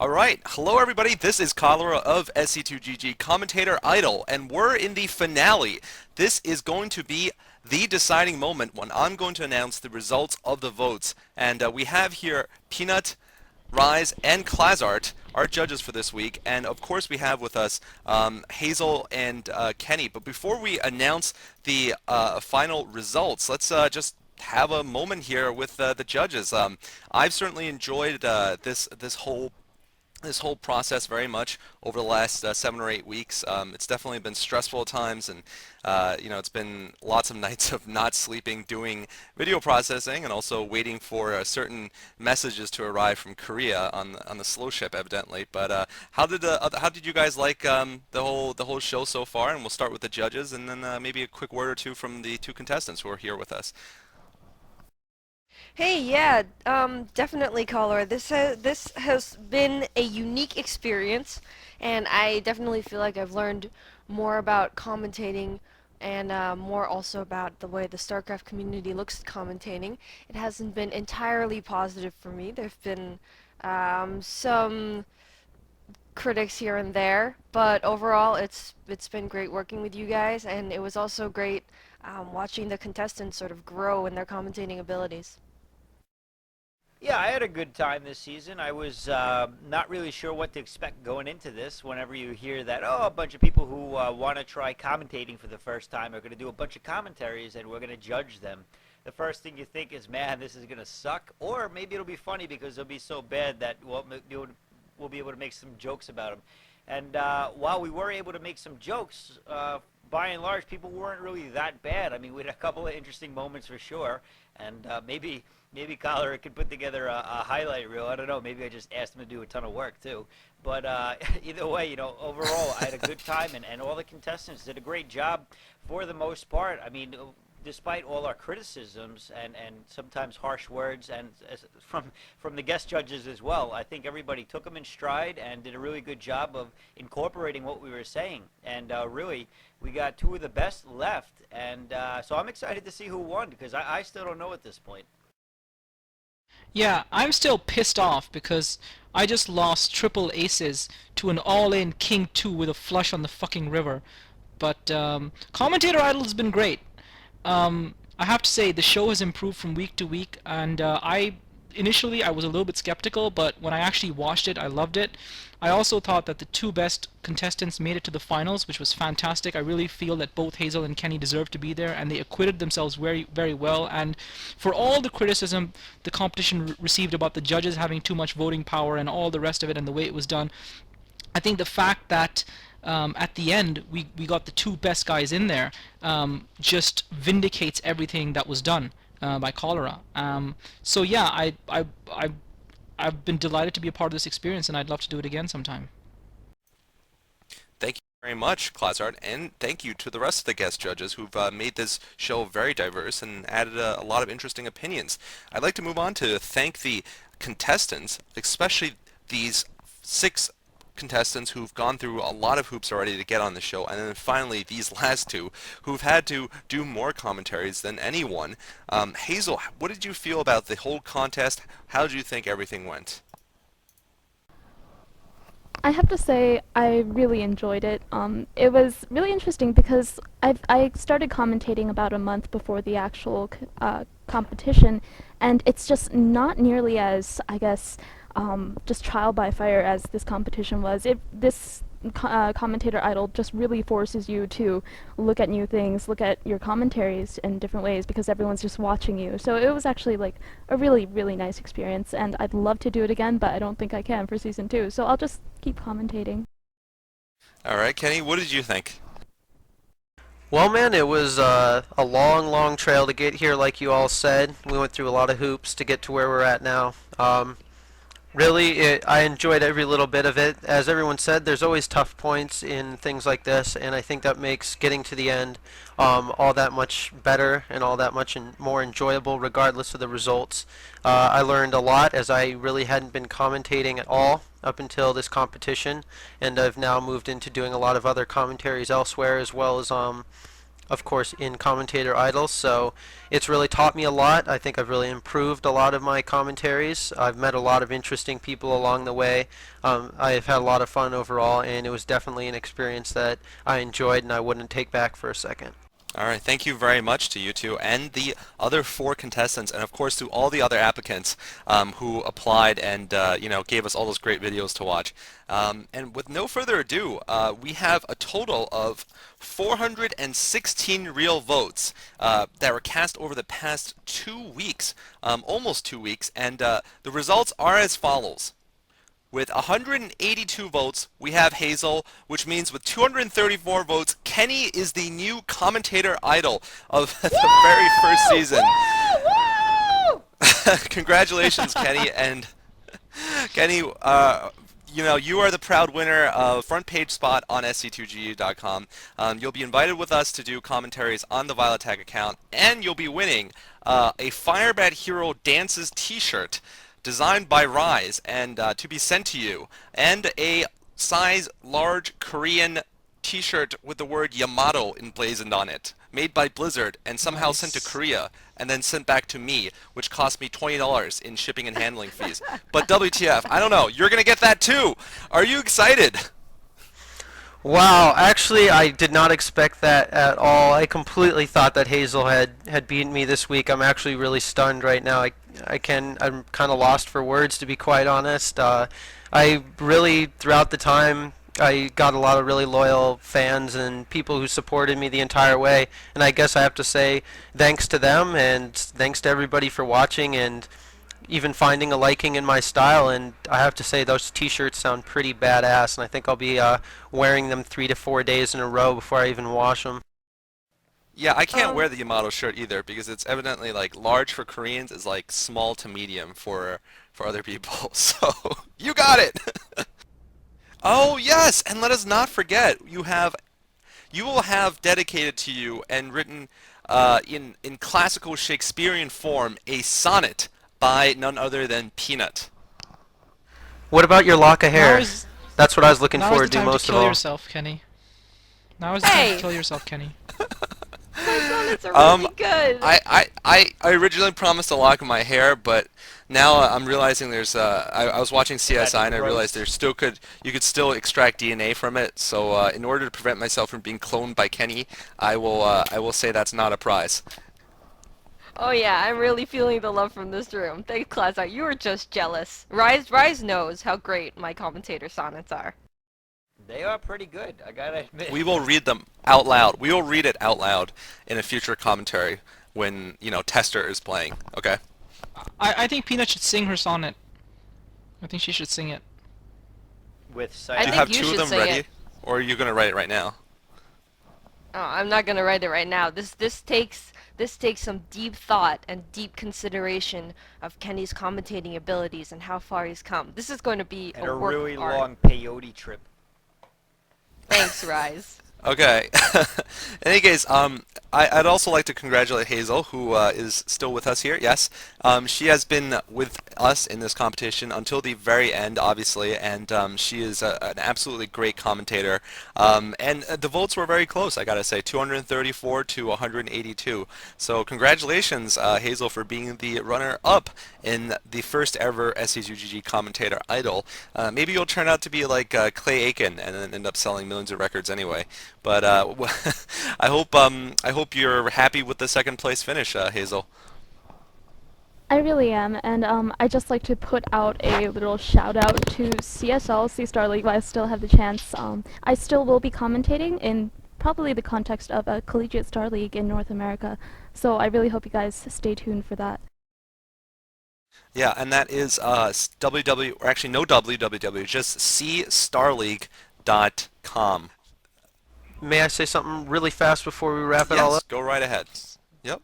Alright, hello everybody, this is Cholera of SC2GG Commentator Idol, and we're in the finale. This is going to be the deciding moment when I'm going to announce the results of the votes. And we have here Peanut, Rise, and Klazart, our judges for this week, and of course we have with us Hazel and Kenny. But before we announce the final results, let's just have a moment here with the judges. I've certainly enjoyed this whole process very much over the last 7 or 8 weeks. It's definitely been stressful at times, and it's been lots of nights of not sleeping, doing video processing, and also waiting for certain messages to arrive from Korea on the slow ship, evidently. But how did you guys like the whole show so far? And we'll start with the judges, and then maybe a quick word or two from the two contestants who are here with us. Hey, yeah, definitely, caller. This has been a unique experience, and I definitely feel like I've learned more about commentating and more also about the way the StarCraft community looks at commentating. It hasn't been entirely positive for me. There've been some critics here and there, but overall, it's been great working with you guys, and it was also great watching the contestants sort of grow in their commentating abilities. Yeah, I had a good time this season. I was not really sure what to expect going into this. Whenever you hear that, oh, a bunch of people who want to try commentating for the first time are going to do a bunch of commentaries and we're going to judge them, the first thing you think is, man, this is going to suck. Or maybe it'll be funny because it'll be so bad that we'll be able to make some jokes about them. And while we were able to make some jokes, by and large, people weren't really that bad. I mean, we had a couple of interesting moments for sure, and maybe Collar could put together a highlight reel. I don't know. Maybe I just asked him to do a ton of work too. But either way, overall, I had a good time, and all the contestants did a great job for the most part. I mean, despite all our criticisms and sometimes harsh words and from the guest judges as well, I think everybody took them in stride and did a really good job of incorporating what we were saying. And really, we got two of the best left, and so I'm excited to see who won because I still don't know at this point. Yeah, I'm still pissed off because I just lost triple aces to an all-in King 2 with a flush on the fucking river. But Commentator Idol has been great. I have to say the show has improved from week to week, and initially I was a little bit skeptical, but when I actually watched it, I loved it. I also thought that the two best contestants made it to the finals, which was fantastic. I really feel that both Hazel and Kenny deserved to be there, and they acquitted themselves very, very well. And for all the criticism the competition received about the judges having too much voting power and all the rest of it and the way it was done, I think the fact that at the end we got the two best guys in there just vindicates everything that was done by Cholera. So yeah, I've been delighted to be a part of this experience, and I'd love to do it again sometime. Thank you very much, Klazart, and thank you to the rest of the guest judges who've made this show very diverse and added a lot of interesting opinions. I'd like to move on to thank the contestants, especially these 6 contestants who've gone through a lot of hoops already to get on the show, and then finally these last two who've had to do more commentaries than anyone. Hazel, what did you feel about the whole contest? How did you think everything went? I have to say I really enjoyed it. It was really interesting because I started commentating about a month before the actual competition, and it's just not nearly as, I guess, just trial by fire as this competition was. This commentator idol just really forces you to look at new things, look at your commentaries in different ways because everyone's just watching you. So it was actually like a really, really nice experience, and I'd love to do it again, but I don't think I can for season 2. So I'll just keep commentating. All right, Kenny, what did you think? Well, man, it was a long, long trail to get here, like you all said. We went through a lot of hoops to get to where we're at now. Really, I enjoyed every little bit of it. As everyone said, there's always tough points in things like this, and I think that makes getting to the end all that much better and all that much more enjoyable regardless of the results. I learned a lot as I really hadn't been commentating at all up until this competition, and I've now moved into doing a lot of other commentaries elsewhere as well as of course, in Commentator Idol, so it's really taught me a lot. I think I've really improved a lot of my commentaries. I've met a lot of interesting people along the way. I've had a lot of fun overall, and it was definitely an experience that I enjoyed and I wouldn't take back for a second. All right, thank you very much to you two and the other 4 contestants, and of course to all the other applicants who applied and gave us all those great videos to watch. And with no further ado, we have a total of 416 real votes that were cast over the past 2 weeks, almost 2 weeks, and the results are as follows. With 182 votes, we have Hazel, which means with 234 votes, Kenny is the new commentator idol of the very first season. Congratulations, Kenny, and Kenny, you are the proud winner of front page spot on SC2GG.com. You'll be invited with us to do commentaries on the Viletech account, and you'll be winning a Firebat Hero Dances t-shirt designed by Rise and to be sent to you, and a size large Korean t-shirt with the word Yamato emblazoned on it, made by Blizzard and somehow sent to Korea and then sent back to me, which cost me $20 in shipping and handling fees. But WTF, I don't know, you're gonna get that too. Are you excited? Wow, actually I did not expect that at all. I completely thought that Hazel had beaten me this week. I'm actually really stunned right now. I'm kind of lost for words, to be quite honest. I really, throughout the time, I got a lot of really loyal fans and people who supported me the entire way, and I guess I have to say thanks to them and thanks to everybody for watching and even finding a liking in my style. And I have to say those t-shirts sound pretty badass, and I think I'll be wearing them 3 to 4 days in a row before I even wash them. Yeah, I can't wear the Yamato shirt either because it's evidently like large for Koreans is like small to medium for other people. So you got it. Oh yes, and let us not forget you will have dedicated to you and written in classical Shakespearean form a sonnet by none other than Peanut. What about your lock of hair? Now is, That's what I was looking now is forward the to time most to of kill all. yourself, Kenny. Now is the time Hey! to kill yourself, Kenny. My sonnets are really good. I originally promised a lock of my hair, but now I'm realizing there's I was watching CSI and I realized you could still extract DNA from it. So in order to prevent myself from being cloned by Kenny, I will say that's not a prize. Oh yeah, I'm really feeling the love from this room. Thanks, Class. You were just jealous. Rise knows how great my commentator sonnets are. They are pretty good, I gotta admit. We will read them out loud. We will read it out loud in a future commentary when Tester is playing. Okay. I think Peanut should sing her sonnet. I think she should sing it. With I sight. Do you think have you 2 of should them say ready, it. or are you gonna write it right now? Oh, I'm not gonna write it right now. This takes some deep thought and deep consideration of Kenny's commentating abilities and how far he's come. This is going to be And a a work really of art. long peyote trip. Thanks, Rise. Okay. In any case, I'd also like to congratulate Hazel, who is still with us here. Yes, she has been with us in this competition until the very end, obviously, and she is an absolutely great commentator. And the votes were very close, I gotta say, 234 to 182. So congratulations, Hazel, for being the runner-up in the first ever SC2GG Commentator Idol. Maybe you'll turn out to be like Clay Aiken and then end up selling millions of records anyway. But I hope you're happy with the second place finish, Hazel. I really am, and I'd just like to put out a little shout out to CSL, C Star League, while I still have the chance. I still will be commentating in probably the context of a collegiate Star League in North America, so I really hope you guys stay tuned for that. Yeah, and that is www, or actually no www, just cstarleague.com. May I say something really fast before we wrap it all Yes, up? go right ahead. Yep.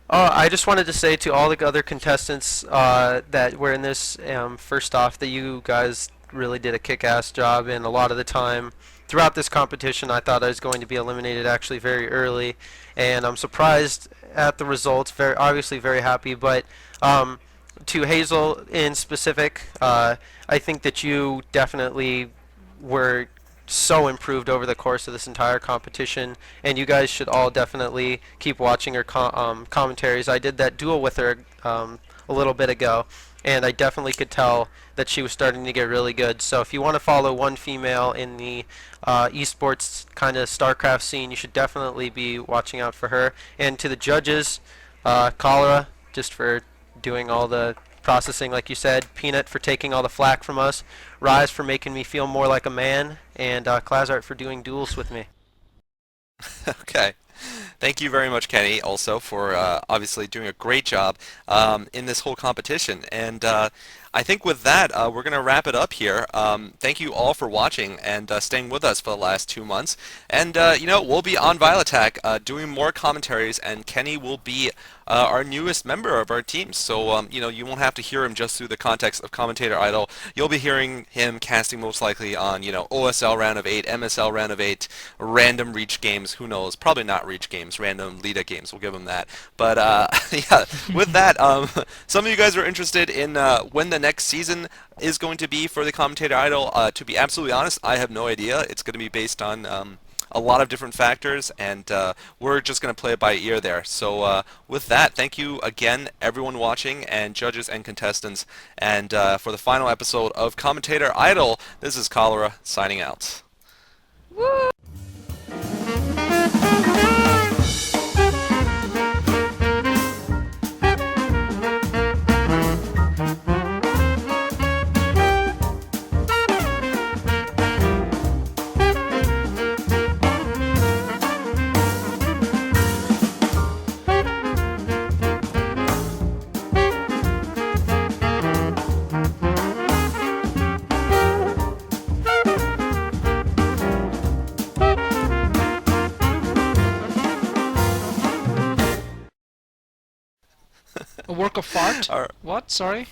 I just wanted to say to all the other contestants that were in this, first off, that you guys really did a kick-ass job, and a lot of the time throughout this competition I thought I was going to be eliminated actually very early, and I'm surprised at the results, obviously very happy, but to Hazel in specific, I think that you definitely were so improved over the course of this entire competition, and you guys should all definitely keep watching her commentaries. I did that duel with her a little bit ago, and I definitely could tell that she was starting to get really good. So if you want to follow one female in the esports kind of StarCraft scene, you should definitely be watching out for her. And to the judges, Cholera, just for doing all the processing, like you said, Peanut for taking all the flack from us, Rise for making me feel more like a man, and Klazart for doing duels with me. Okay. Thank you very much, Kenny, also for obviously doing a great job in this whole competition. And I think with that, we're going to wrap it up here. Thank you all for watching and staying with us for the last 2 months. And, we'll be on Violattack doing more commentaries, and Kenny will be our newest member of our team. So, you won't have to hear him just through the context of Commentator Idol. You'll be hearing him casting most likely on, OSL round of 8, MSL round of 8, random Reach games, who knows, probably not Reach games, random Lita games, we'll give him that. But, yeah, with that, some of you guys are interested in when the next season is going to be for the Commentator Idol. To be absolutely honest, I have no idea. It's going to be based on a lot of different factors, and we're just going to play it by ear there. So with that, thank you again, everyone watching, and judges and contestants. And for the final episode of Commentator Idol, this is Cholera signing out. Woo! A work of art? All right. What? Sorry?